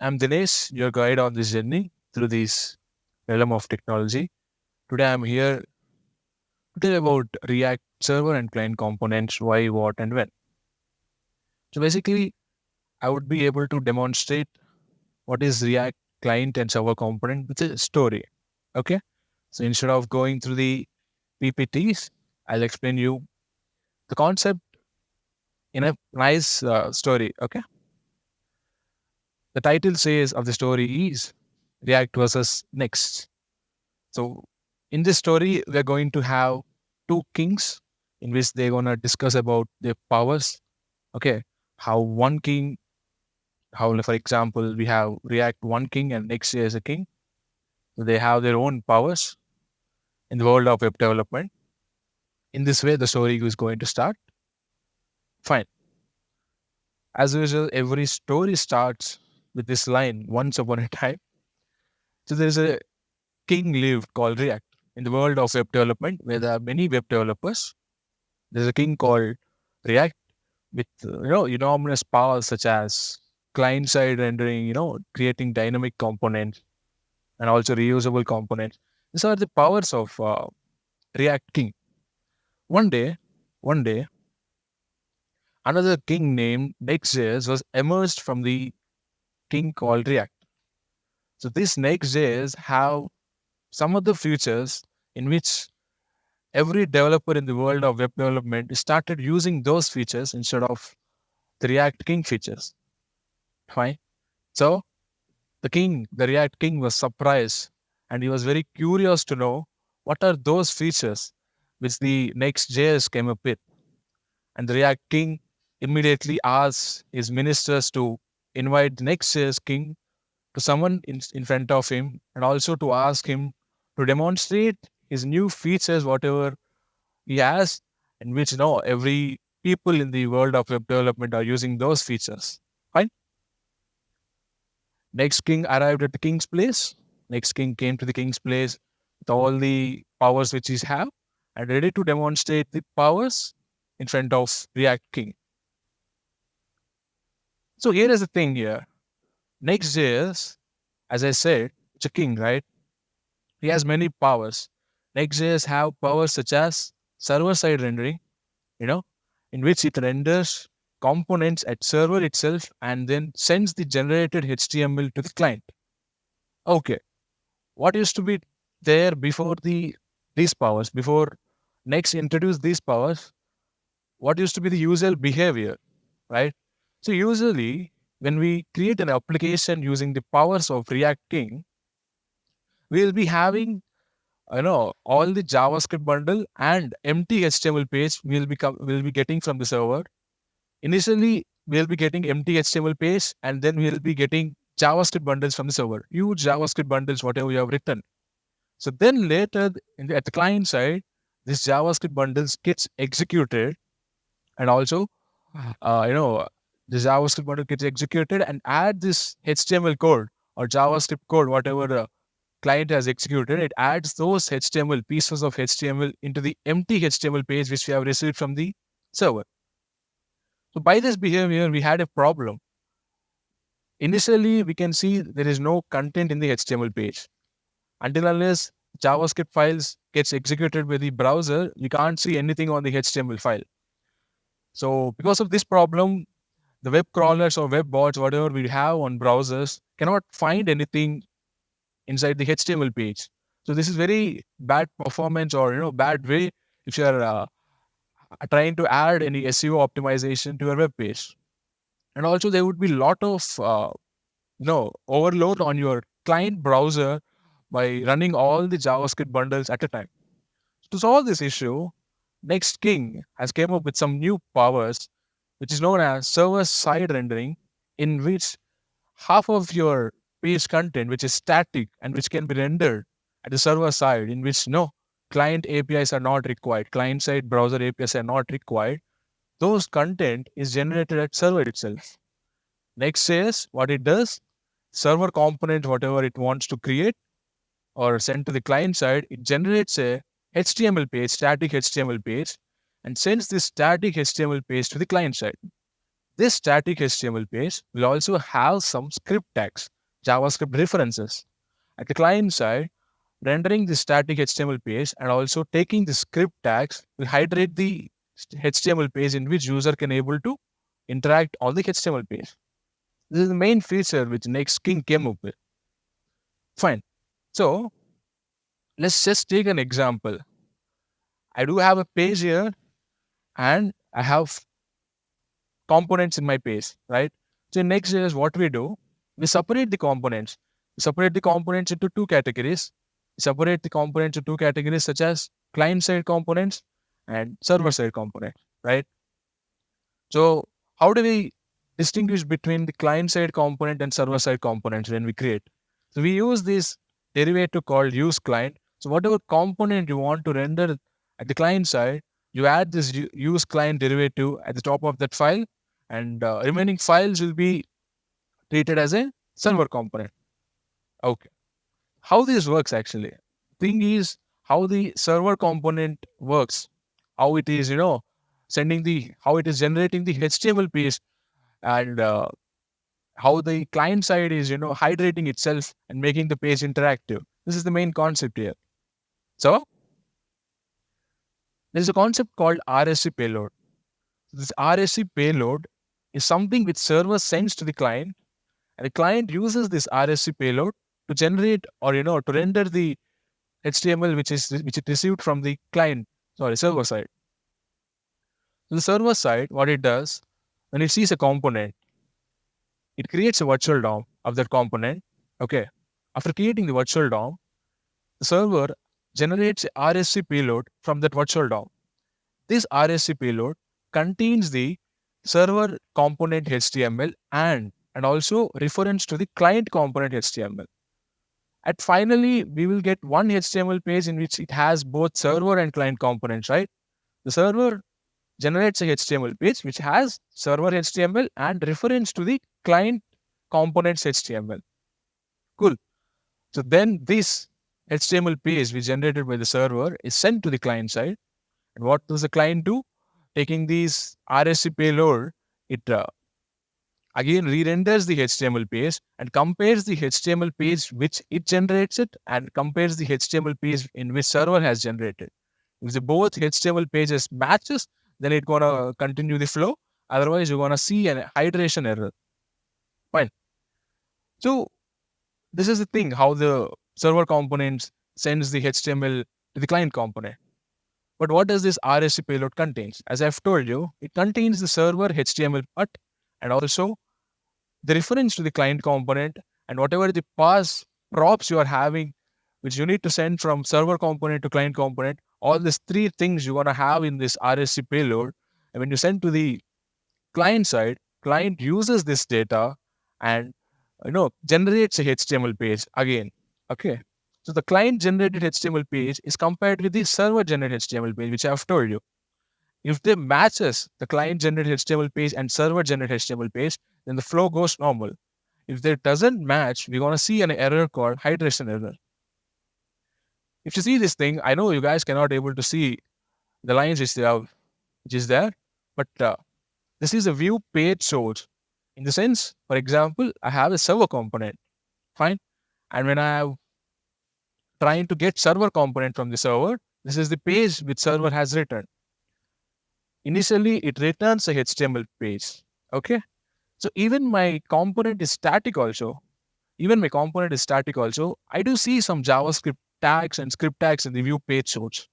I'm Dinesh, your guide on this journey through this realm of technology. Today I'm here to tell about React server and client components, why, what, and when. So basically, I would be able to demonstrate what is React client and server component with a story. Okay. So instead of going through the PPTs, I'll explain you the concept in a nice story. Okay. The title says of the story is React versus Next. So in this story, we're going to have two kings in which they're gonna discuss about their powers. Okay, how one king, how for example we have React one king and Next.js a king. So they have their own powers in the world of web development. In this way, the story is going to start. Fine. As usual, every story starts with this line: "Once upon a time." So there's a king lived called React in the world of web development, where there are many web developers. There's a king called React with enormous powers such as client side rendering, creating dynamic components and also reusable components. These are the powers of React king. One day, one day, another king named Next.js was emerged from the king called React. So this Next.js have some of the features in which every developer in the world of web development started using those features instead of the React king features. Fine. So the React king was surprised and he was very curious to know what are those features which the Next.js came up with. And the React king immediately asked his ministers to invite the Next.js king to someone in front of him and also to ask him to demonstrate his new features, whatever he has, in which every people in the world of web development are using those features. Fine. Next king arrived at the king's place. Next king came to the king's place with all the powers which he have and ready to demonstrate the powers in front of React king. So here is the thing here. Next.js, as I said, it's a king, right? He has many powers. Next.js have powers such as server-side rendering, you know, in which it renders components at server itself and then sends the generated HTML to the client. Okay, what used to be there before these powers, before Next introduced these powers, what used to be the usual behavior, right? So usually when we create an application using the powers of React King, we'll be having all the JavaScript bundle and empty HTML page we'll be getting from the server. Initially, we'll be getting empty HTML page and then we'll be getting JavaScript bundles from the server, huge JavaScript bundles, whatever you have written. So then later at the client side, this JavaScript bundles gets executed and also, uh, you know, the JavaScript bundle gets executed and add this HTML code or JavaScript code, whatever the client has executed, it adds those HTML pieces of HTML into the empty HTML page which we have received from the server. So by this behavior, we had a problem. Initially, we can see there is no content in the HTML page. Until unless JavaScript files gets executed by the browser, you can't see anything on the HTML file. So because of this problem, the web crawlers or web bots, whatever we have on browsers, cannot find anything inside the HTML page. So this is very bad performance or bad way if you are trying to add any SEO optimization to your web page. And also there would be a lot of overload on your client browser by running all the JavaScript bundles at a time. To solve this issue, Next King has came up with some new powers, which is known as server-side rendering, in which half of your page content, which is static and which can be rendered at the server side, in which no client APIs are not required, client-side browser APIs are not required, those content is generated at server itself. Next says what it does, server component, whatever it wants to create or send to the client side, it generates a HTML page, static HTML page, and sends this static HTML page to the client side. This static HTML page will also have some script tags, JavaScript references. At the client side, rendering the static HTML page and also taking the script tags will hydrate the HTML page in which user can able to interact on the HTML page. This is the main feature which Next King came up with. Fine. So let's just take an example. I do have a page here and I have components in my page, right? So in Next.js, what we do, we separate the components. We separate the components into two categories. We separate the components into two categories such as client-side components and server-side components, right? So how do we distinguish between the client-side component and server-side components when we create? So we use this derivative called useClient. So whatever component you want to render at the client side, you add this useClient derivative at the top of that file, and remaining files will be treated as a server component. Okay. How this works actually? Thing is how the server component works, how it is, how it is generating the HTML page, and how the client side is, hydrating itself and making the page interactive. This is the main concept here. So there is a concept called RSC payload. This RSC payload is something which server sends to the client, and the client uses this RSC payload to generate or to render the HTML which it received from the server side. So the server side, what it does, when it sees a component, it creates a virtual DOM of that component. Okay. After creating the virtual DOM, the server generates a RSC payload from that virtual DOM. This RSC payload contains the server component HTML and also reference to the client component HTML. And finally, we will get one HTML page in which it has both server and client components, right? The server generates a HTML page which has server HTML and reference to the client components HTML. Cool. So then this HTML page which generated by the server is sent to the client side. And what does the client do? Taking these RSC payload, it again re-renders the HTML page and compares the HTML page which it generates it and compares the HTML page in which server has generated. If the both HTML pages matches, then it's gonna continue the flow. Otherwise, you're gonna see an hydration error. Fine. So this is the thing, how the server components sends the HTML to the client component. But what does this RSC payload contains? As I've told you, it contains the server HTML part and also the reference to the client component and whatever the pass props you are having, which you need to send from server component to client component, all these three things you're going to have in this RSC payload. And when you send to the client side, client uses this data and generates a HTML page again. Okay. So the client generated HTML page is compared with the server generated HTML page, which I've told you. If they matches the client generated HTML page and server generated HTML page, then the flow goes normal. If it doesn't match, we're going to see an error called hydration error. If you see this thing, I know you guys cannot able to see the lines which is there, but this is a view page source. In the sense, for example, I have a server component, fine, and when I am trying to get server component from the server, this is the page which server has written. Initially, it returns a HTML page. Okay, so even my component is static also. I do see some JavaScript tags and script tags in the view page source.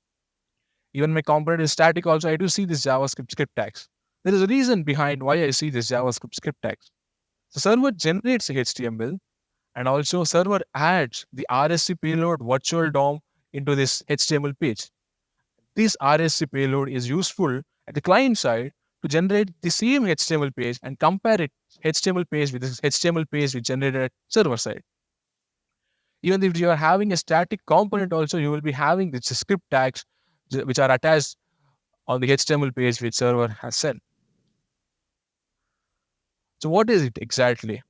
Even my component is static also, I do see this JavaScript script tags. There is a reason behind why I see this JavaScript script tags. The server generates a HTML and also server adds the RSC payload virtual DOM into this HTML page. This RSC payload is useful at the client side to generate the same HTML page and compare it HTML page with this HTML page we generated at server side. Even if you are having a static component also, you will be having the script tags which are attached on the HTML page which server has sent. So what is it exactly?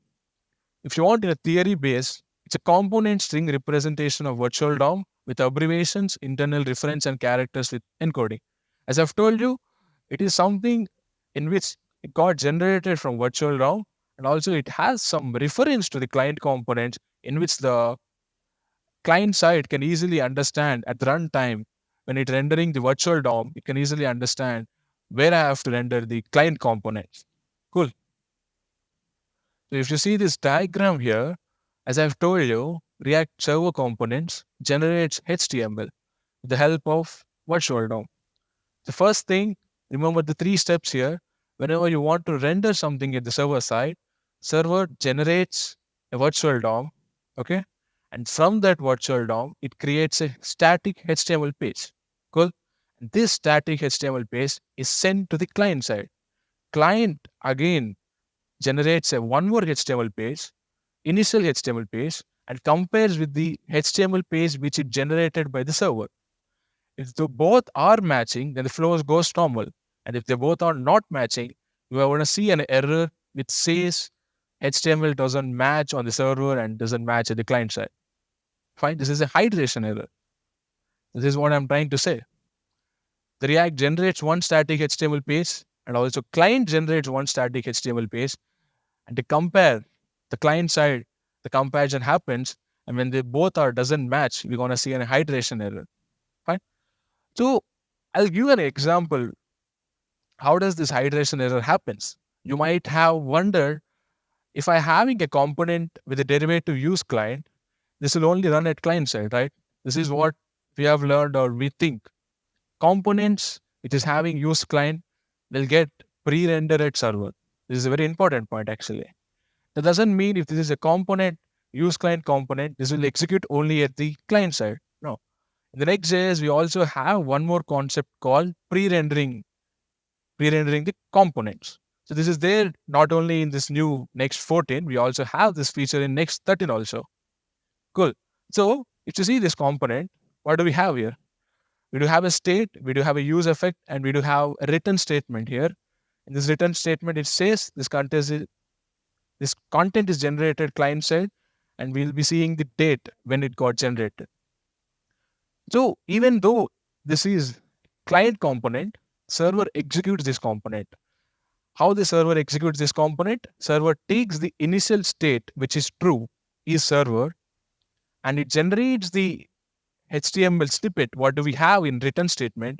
If you want in a theory base, it's a component string representation of virtual DOM with abbreviations, internal reference and characters with encoding. As I've told you, it is something in which it got generated from virtual DOM, and also it has some reference to the client components in which the client side can easily understand at the runtime when it rendering the virtual DOM, it can easily understand where I have to render the client components. Cool. So if you see this diagram here, as I've told you, React server components generates HTML with the help of virtual DOM. The first thing, remember the 3 steps here. Whenever you want to render something at the server side, server generates a virtual DOM, okay? And from that virtual DOM, it creates a static HTML page. Cool. And this static HTML page is sent to the client side. Client again generates a one more HTML page, initial HTML page, and compares with the HTML page which is generated by the server. If the both are matching, then the flow goes normal. And if they both are not matching, you are going to see an error which says HTML doesn't match on the server and doesn't match at the client side. Fine, this is a hydration error. This is what I'm trying to say. The React generates one static HTML page, and also client generates one static HTML page. And to compare the client side, the comparison happens, and when they both are doesn't match, we're going to see an hydration error. Fine. So I'll give an example. How does this hydration error happens? You might have wondered, if I having a component with a derivative use client, this will only run at client side, right? This is what we have learned or we think. Components which is having use client will get pre-rendered at server. This is a very important point actually. That doesn't mean if this is a component, use client component, this will execute only at the client side. No. In the Next.js, we also have one more concept called pre-rendering the components. So this is there not only in this new Next 14, we also have this feature in Next 13 also. Cool. So if you see this component, what do we have here? We do have a state, we do have a use effect, and we do have a return statement here. In this return statement, it says this content is generated client side, and we'll be seeing the date when it got generated. So even though this is client component, server executes this component. How the server executes this component? Server takes the initial state, which is true, is server, and it generates the HTML snippet. What do we have in return statement?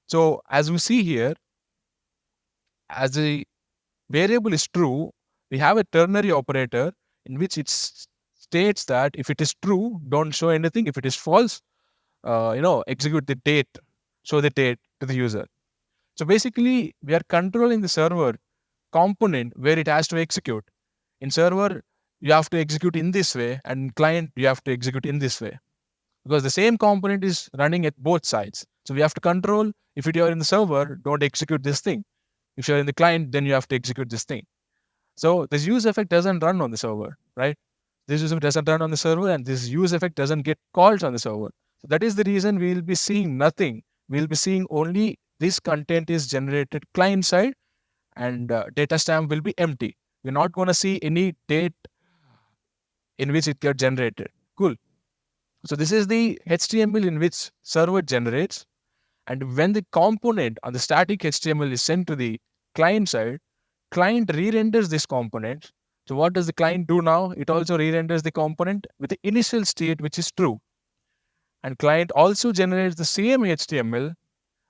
So as we see here, as the variable is true, we have a ternary operator in which it states that if it is true, don't show anything. If it is false, execute the date, show the date to the user. So basically, we are controlling the server component where it has to execute. In server, you have to execute in this way, and in client, you have to execute in this way. Because the same component is running at both sides. So we have to control, if you are in the server, don't execute this thing. If you're in the client, then you have to execute this thing. So this use effect doesn't run on the server, right? This use effect doesn't run on the server, and this use effect doesn't get called on the server. So that is the reason we will be seeing nothing. We'll be seeing only this content is generated client side, and data stamp will be empty. We're not going to see any date in which it gets generated. Cool. So this is the HTML in which server generates, and when the component on the static HTML is sent to the client side, client re-renders this component. So what does the client do now? It also re-renders the component with the initial state which is true. And client also generates the same HTML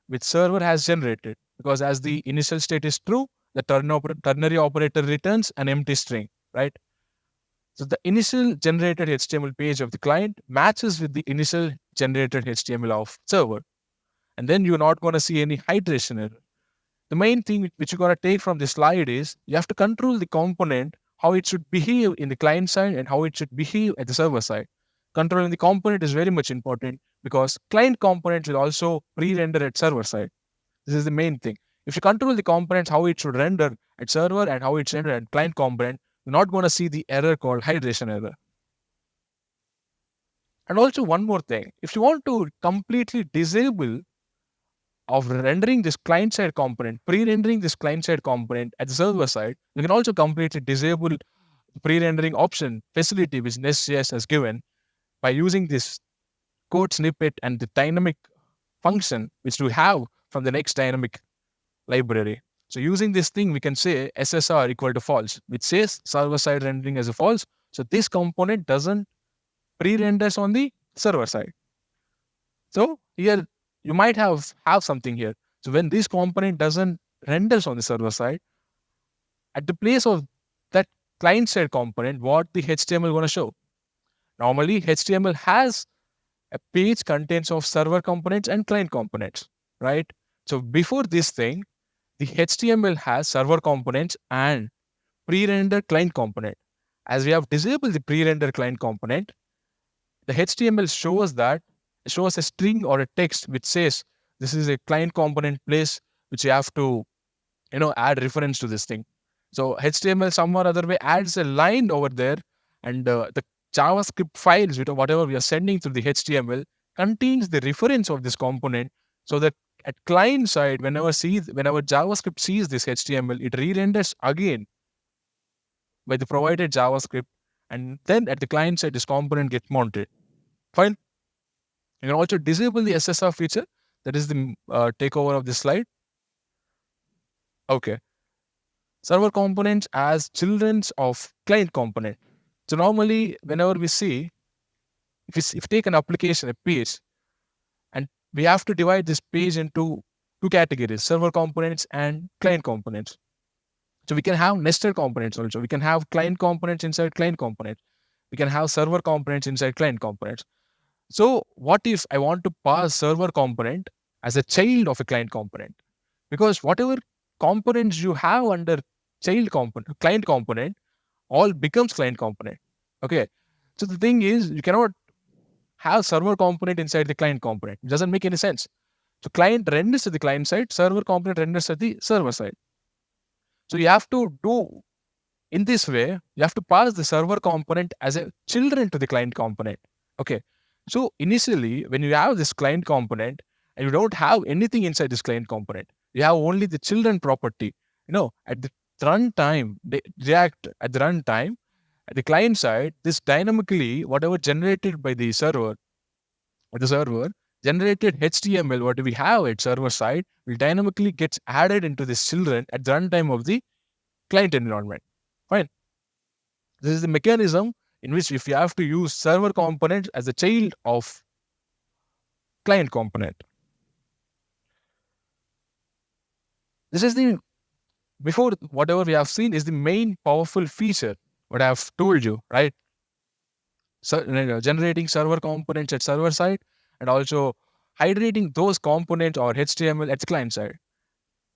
which server has generated, because as the initial state is true, the ternary operator returns an empty string, right? So the initial generated HTML page of the client matches with the initial generated HTML of server. And then you're not going to see any hydration error. The main thing which you're going to take from this slide is you have to control the component, how it should behave in the client side and how it should behave at the server side. Controlling the component is very much important because client components will also pre-render at server side. This is the main thing. If you control the components, how it should render at server and how it's rendered at client component, you're not going to see the error called hydration error. And also one more thing, if you want to completely disable of rendering this client-side component, pre-rendering this client-side component at the server side, you can also completely disable the pre-rendering option facility which Next.js has given by using this code snippet and the dynamic function which we have from the Next dynamic library. So using this thing, we can say SSR equal to false, which says server side rendering as a false. So this component doesn't pre-renders on the server side. So here you might have something here. So when this component doesn't renders on the server side, at the place of that client side component, what the HTML going to show? Normally, HTML has a page contains of server components and client components, right? So before this thing, the HTML has server components and pre-render client component. As we have disabled the pre-render client component, the HTML shows a string or a text which says this is a client component place which you have to add reference to this thing. So HTML some or other way adds a line over there, and the JavaScript files, whatever we are sending through the HTML, contains the reference of this component, so that at client side, whenever JavaScript sees this HTML, it re-renders again by the provided JavaScript, and then at the client side, this component gets mounted. Fine. You can also disable the SSR feature. That is the takeover of this slide. Okay. Server components as children of client component. So normally, whenever we see, if we take an application, a page, and we have to divide this page into two categories, server components and client components. So we can have nested components also. We can have client components inside client components. We can have server components inside client components. So what if I want to pass server component as a child of a client component? Because whatever components you have under client component, all becomes client component. Okay. So the thing is, you cannot have server component inside the client component. It doesn't make any sense. So client renders at the client side, server component renders at the server side. So you have to do in this way, you have to pass the server component as a children to the client component. Okay. So initially, when you have this client component and you don't have anything inside this client component, you have only the children property. At the runtime, they React at the runtime, at the client side, this dynamically, whatever generated by the server, generated HTML, what we have at server side, will dynamically get added into this children at the runtime of the client environment. Fine. This is the mechanism in which if you have to use server component as a child of client component. This is before whatever we have seen is the main powerful feature, what I have told you, right? So, generating server components at server side and also hydrating those components or HTML at client side.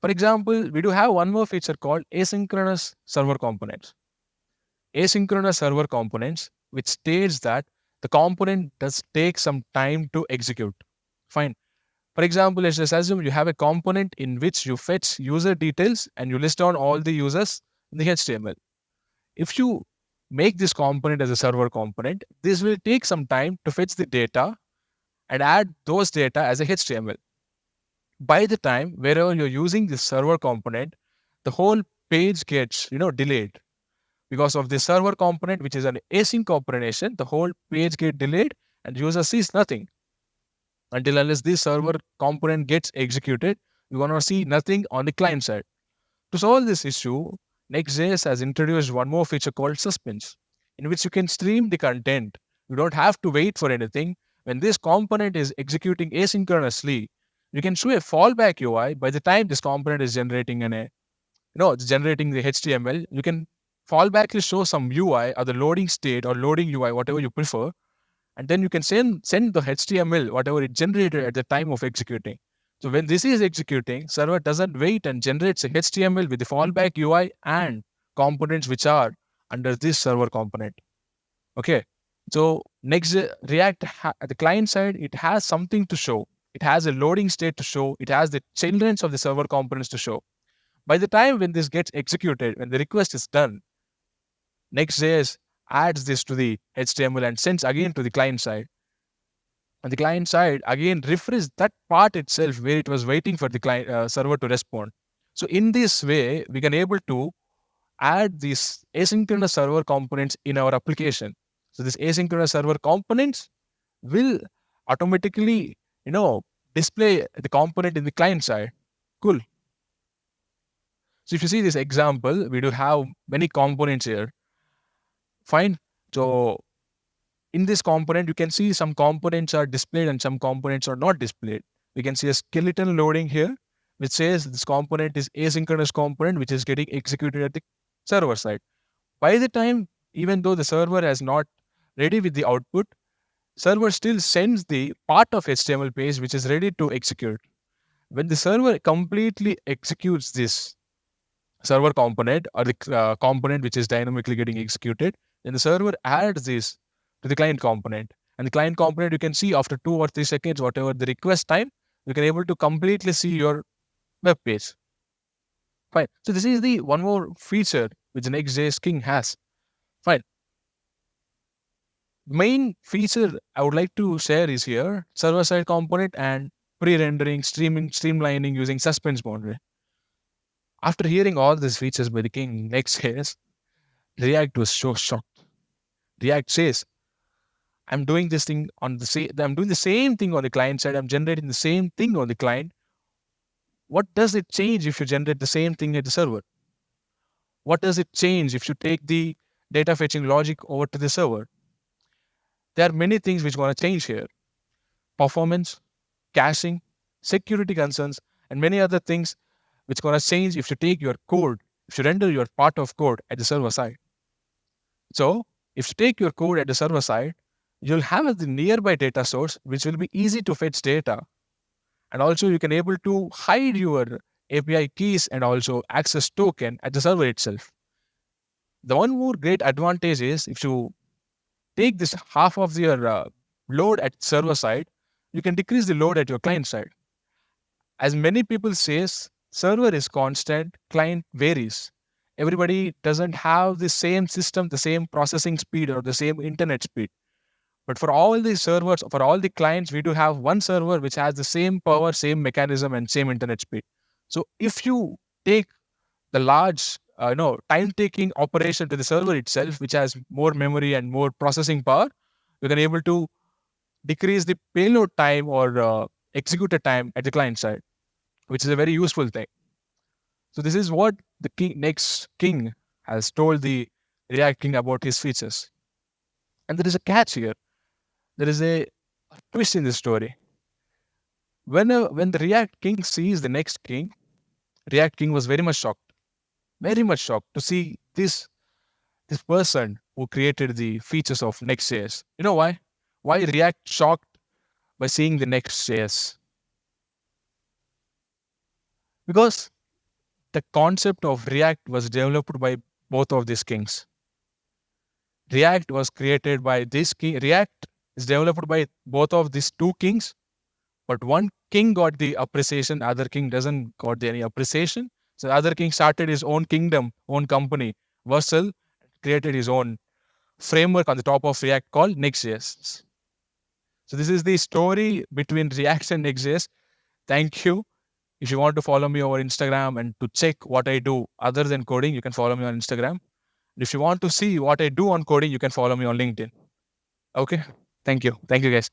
For example, we do have one more feature called asynchronous server components. Asynchronous server components, which states that the component does take some time to execute. Fine. For example, let's just assume you have a component in which you fetch user details and you list down all the users in the HTML. If you make this component as a server component, this will take some time to fetch the data and add those data as a HTML. By the time wherever you're using this server component, the whole page gets delayed. Because of the server component, which is an async operation, the whole page gets delayed and user sees nothing. Until unless this server component gets executed, you're going to see nothing on the client side. To solve this issue, Next.js has introduced one more feature called suspense, in which you can stream the content. You don't have to wait for anything. When this component is executing asynchronously, you can show a fallback UI. By the time this component is generating it's generating the HTML, you can fallback to show some UI or the loading state or loading UI, whatever you prefer, and then you can send the HTML, whatever it generated at the time of executing. So when this is executing, server doesn't wait and generates a HTML with the fallback UI and components which are under this server component. Okay. So next, React at the client side, it has something to show. It has a loading state to show. It has the children of the server components to show. By the time when this gets executed, when the request is done, Next.js adds this to the HTML and sends again to the client side. And the client side again refresh that part itself where it was waiting for the client server to respond. So in this way, we can able to add these asynchronous server components in our application. So this asynchronous server components will automatically, display the component in the client side. Cool. So if you see this example, we do have many components here. Fine. So in this component, you can see some components are displayed and some components are not displayed. We can see a skeleton loading here, which says this component is asynchronous component, which is getting executed at the server side. By the time, even though the server has not ready with the output, server still sends the part of HTML page which is ready to execute. When the server completely executes this server component or the component which is dynamically getting executed, then the server adds this to the client component. And the client component, you can see after 2 or 3 seconds, whatever the request time, you can able to completely see your web page. Fine. So this is the one more feature which the Next.js King has. Fine. Main feature I would like to share is here server-side component and pre-rendering, streamlining using suspense boundary. After hearing all these features by the King Next.js, React was so shocked. React says, I'm doing this thing on the same. I'm doing the same thing on the client side. I'm generating the same thing on the client. What does it change if you generate the same thing at the server? What does it change if you take the data fetching logic over to the server? There are many things which want to change here: performance, caching, security concerns, and many other things which going to change if you take your code, if you render your part of code at the server side. So, if you take your code at the server side, you'll have the nearby data source which will be easy to fetch data, and also you can able to hide your API keys and also access token at the server itself. The one more great advantage is if you take this half of your load at server side, you can decrease the load at your client side. As many people says, server is constant, client varies. Everybody doesn't have the same system, the same processing speed or the same internet speed. But for all the servers, for all the clients, we do have one server which has the same power, same mechanism, and same internet speed. So if you take the large, time-taking operation to the server itself, which has more memory and more processing power, you can able to decrease the payload time or executed time at the client side, which is a very useful thing. So this is what the next king has told the React King about his features. And there is a catch here. There is a twist in this story. When the React King sees the next king, React King was very much shocked to see this person who created the features of Next.js. You know why? Why React shocked by seeing the Next.js? Because the concept of React was developed by both of these kings. React was created by this king. React is developed by both of these two kings, but one king got the appreciation, other king doesn't got any appreciation. So the other king started his own kingdom, own company, Vercel, created his own framework on the top of React called Next.js. So this is the story between React and Next.js. Thank you. If you want to follow me over Instagram and to check what I do other than coding, you can follow me on Instagram. If you want to see what I do on coding, you can follow me on LinkedIn. Okay. Thank you. Thank you, guys.